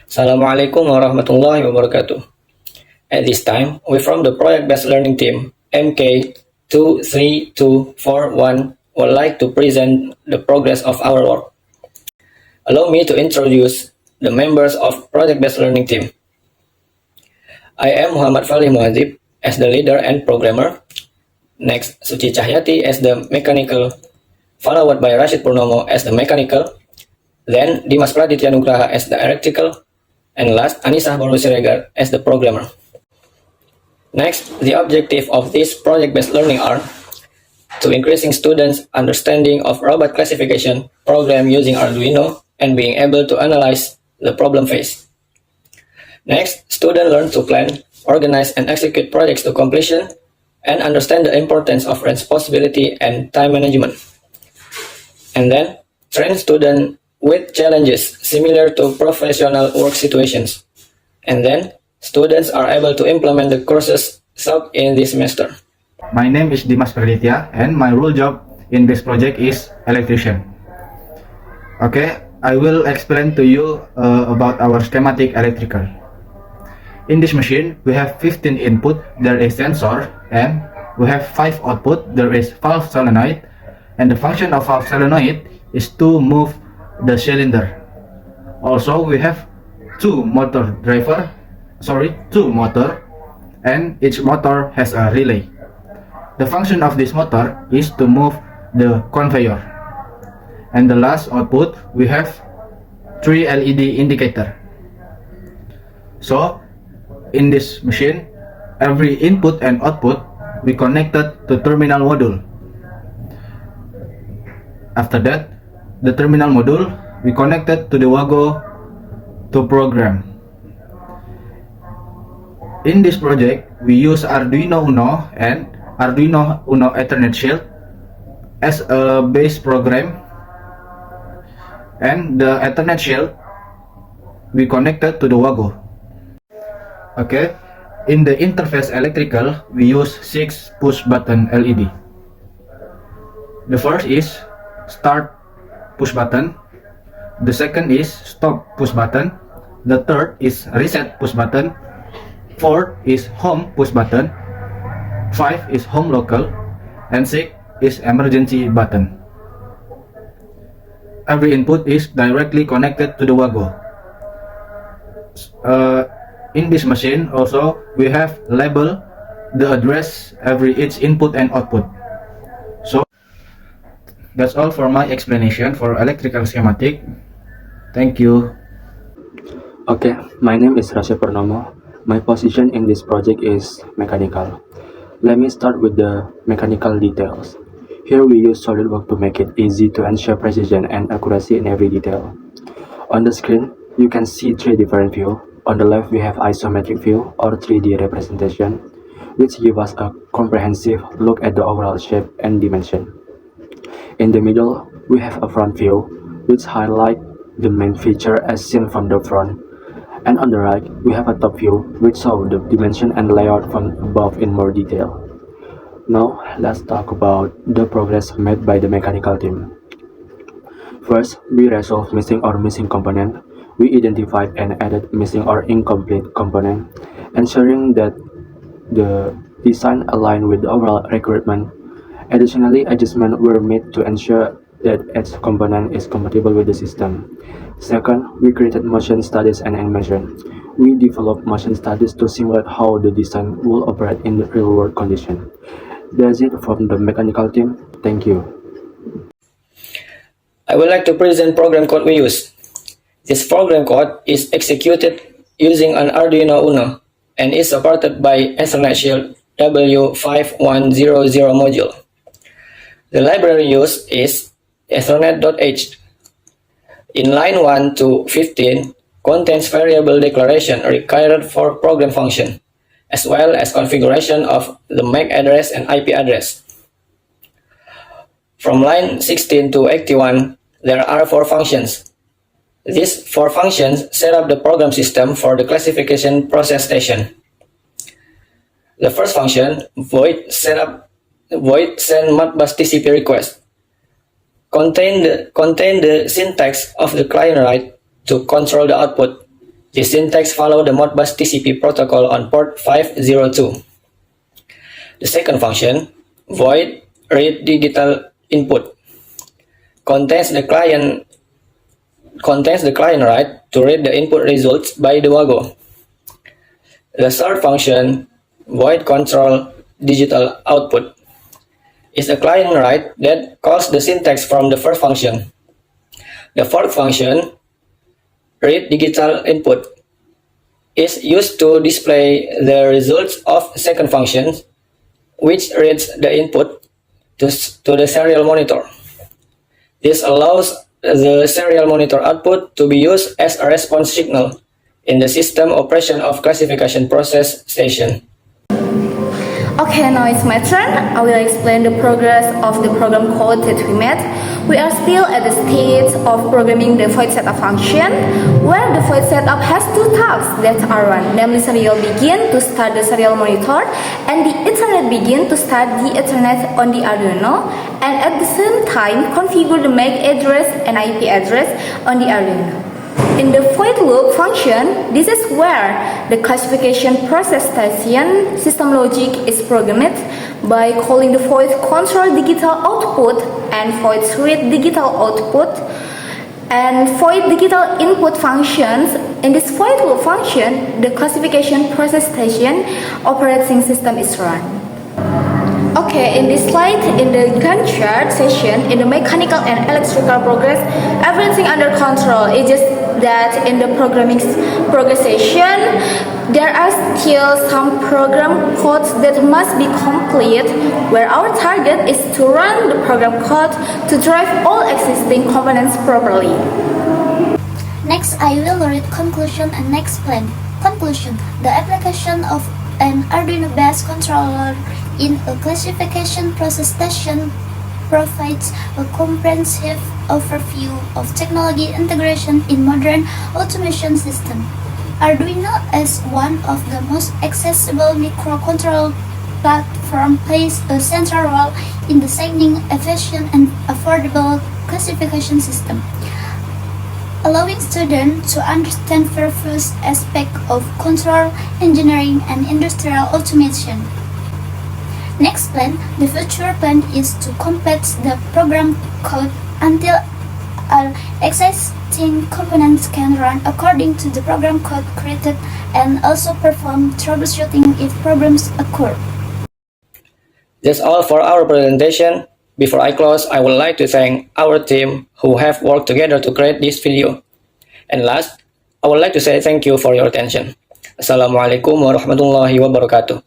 Assalamualaikum warahmatullahi wabarakatuh. At this time, we from the project-based learning team MK23241 would like to present the progress of our work. Allow me to introduce the members of project-based learning team. I am Muhammad Falih Muadzib as the leader and programmer. Next, Suci Cahyati as the mechanical, followed by Rashid Purnomo as the mechanical, then Dimas Praditya Nugraha as the electrical, and last, Anissa Baru Siregar as the programmer. Next, the objective of this project-based learning are to increasing students' understanding of robot classification program using Arduino and being able to analyze the problem faced. Next, students learn to plan, organize, and execute projects to completion and understand the importance of responsibility and time management. And then, train students with challenges similar to professional work situations. And then, students are able to implement the courses taught in this semester. My name is Dimas Praditya and my role job in this project is electrician. Okay, I will explain to you about our schematic electrical. In this machine, we have 15 input, there is sensor, and we have 5 output, there is valve solenoid, and the function of valve solenoid is to move the cylinder. Also, we have two motor, and each motor has a relay. The function of this motor is to move the conveyor. And the last output, we have 3 LED indicator. So, in this machine, every input and output we connected to terminal module. After that, the terminal module we connected to the Wago to program. In this project, we use Arduino Uno and Arduino Uno Ethernet Shield as a base program, and the Ethernet Shield we connected to the Wago. Okay, in the interface electrical, we use 6 push button LED. The first is start push button, the second is stop push button, the third is reset push button, fourth is home push button, 5 is home local, and 6 is emergency button. Every input is directly connected to the Wago. In this machine also we have label the address every each input and output. So that's all for my explanation for electrical schematic. Thank you. Okay, my name is Rashid Purnomo. My position in this project is mechanical. Let me start with the mechanical details. Here we use SolidWorks to make it easy to ensure precision and accuracy in every detail. On the screen, you can see 3 different views. On the left, we have isometric view or 3D representation, which give us a comprehensive look at the overall shape and dimension. In the middle, we have a front view, which highlight the main feature as seen from the front. And on the right, we have a top view, which show the dimension and layout from above in more detail. Now, let's talk about the progress made by the mechanical team. First, we resolved missing or missing component. We identified and added missing or incomplete component, ensuring that the design aligned with the overall requirement. Additionally, adjustments were made to ensure that each component is compatible with the system. Second, we created motion studies and animation. We developed motion studies to simulate how the design will operate in the real-world condition. That's it from the mechanical team. Thank you. I would like to present program code we use. This program code is executed using an Arduino Uno and is supported by Ethernet Shield W5100 module. The library used is Ethernet.h. In line 1 to 15 contains variable declaration required for program function, as well as configuration of the MAC address and IP address. From line 16 to 81, there are 4 functions. These 4 functions set up the program system for the classification process station. The first function, void send Modbus TCP request, contain the syntax of the client write to control the output The syntax follows the Modbus TCP protocol on port 502. The second function, void read digital input, contains the client right to read the input results by the WAGO. The third function, void control digital output, is the client right that calls the syntax from the first function. The fourth function, read digital input, is used to display the results of second function, which reads the input to the serial monitor. This allows the serial monitor output to be used as a response signal in the system operation of classification process station. Okay, now it's my turn. I will explain the progress of the program code that we made. We are still at the stage of programming the void setup function, where the void setup has two tasks that are run, namely serial begin to start the serial monitor and the Ethernet begin to start the Ethernet on the Arduino, and at the same time configure the MAC address and IP address on the Arduino. In the void loop function, this is where the classification process station system logic is programmed by calling the void control digital output and void read digital output and void digital input functions. In this void loop function, the classification process station operating system is run. Okay, in this slide, in the Gantt chart session, in the mechanical and electrical progress, everything under control. It's just that in the programming progress session, there are still some program codes that must be complete, where our target is to run the program code to drive all existing components properly. Next, I will read conclusion and explain. Conclusion: the application of an Arduino-based controller in a classification process station provides a comprehensive overview of technology integration in modern automation system. Arduino, as one of the most accessible microcontroller platform, plays a central role in designing efficient and affordable classification system, allowing students to understand various aspects of control engineering and industrial automation. Next plan, the future plan is to complete the program code until all existing components can run according to the program code created, and also perform troubleshooting if problems occur. That's all for our presentation. Before I close, I would like to thank our team who have worked together to create this video. And last, I would like to say thank you for your attention. Assalamualaikum warahmatullahi wabarakatuh.